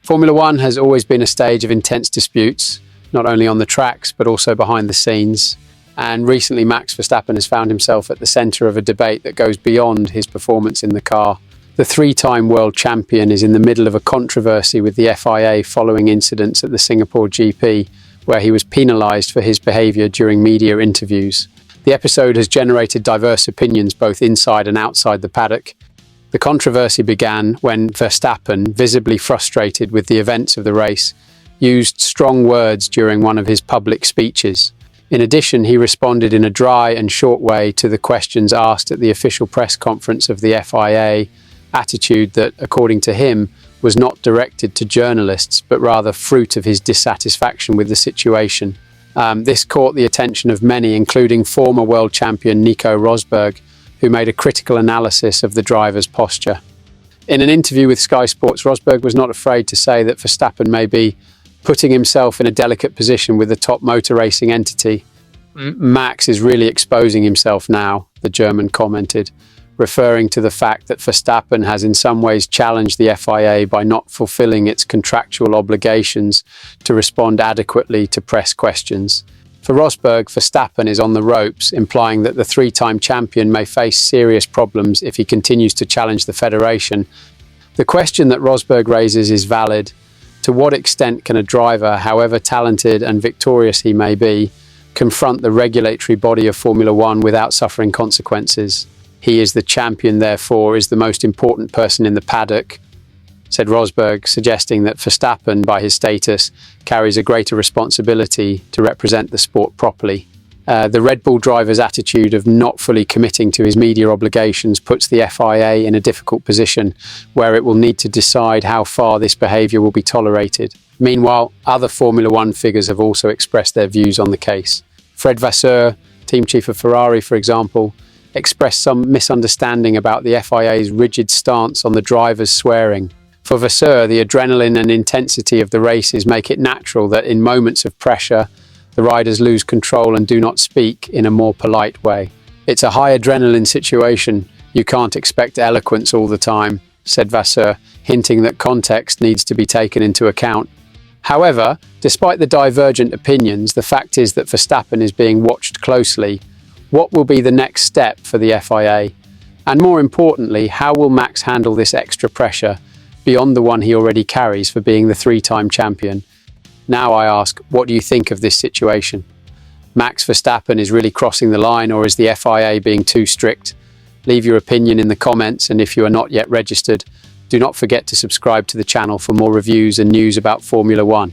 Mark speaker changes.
Speaker 1: Formula One has always been a stage of intense disputes, not only on the tracks, but also behind the scenes. And recently, Max Verstappen has found himself at the centre of a debate that goes beyond his performance in the car. The three-time world champion is in the middle of a controversy with the FIA following incidents at the Singapore GP, where he was penalised for his behaviour during media interviews. The episode has generated diverse opinions both inside and outside the paddock. The controversy began when Verstappen, visibly frustrated with the events of the race, used strong words during one of his public speeches. In addition, he responded in a dry and short way to the questions asked at the official press conference of the FIA, attitude that, according to him, was not directed to journalists, but rather fruit of his dissatisfaction with the situation. This caught the attention of many, including former world champion Nico Rosberg, who made a critical analysis of the driver's posture. In an interview with Sky Sports, Rosberg was not afraid to say that Verstappen may be putting himself in a delicate position with the top motor racing entity. Max is really exposing himself now, the German commented, referring to the fact that Verstappen has in some ways challenged the FIA by not fulfilling its contractual obligations to respond adequately to press questions. For Rosberg, Verstappen is on the ropes, implying that the three-time champion may face serious problems if he continues to challenge the federation. The question that Rosberg raises is valid. To what extent can a driver, however talented and victorious he may be, confront the regulatory body of Formula One without suffering consequences? He is the champion, therefore, is the most important person in the paddock, said Rosberg, suggesting that Verstappen, by his status, carries a greater responsibility to represent the sport properly. The Red Bull driver's attitude of not fully committing to his media obligations puts the FIA in a difficult position where it will need to decide how far this behaviour will be tolerated. Meanwhile, other Formula One figures have also expressed their views on the case. Fred Vasseur, team chief of Ferrari, for example, expressed some misunderstanding about the FIA's rigid stance on the drivers swearing. For Vasseur, the adrenaline and intensity of the races make it natural that in moments of pressure, the riders lose control and do not speak in a more polite way. It's a high adrenaline situation. You can't expect eloquence all the time, said Vasseur, hinting that context needs to be taken into account. However, despite the divergent opinions, the fact is that Verstappen is being watched closely. What will be the next step for the FIA? And more importantly, how will Max handle this extra pressure beyond the one he already carries for being the three-time champion? Now I ask, what do you think of this situation? Max Verstappen is really crossing the line, or is the FIA being too strict? Leave your opinion in the comments, and if you are not yet registered, do not forget to subscribe to the channel for more reviews and news about Formula One.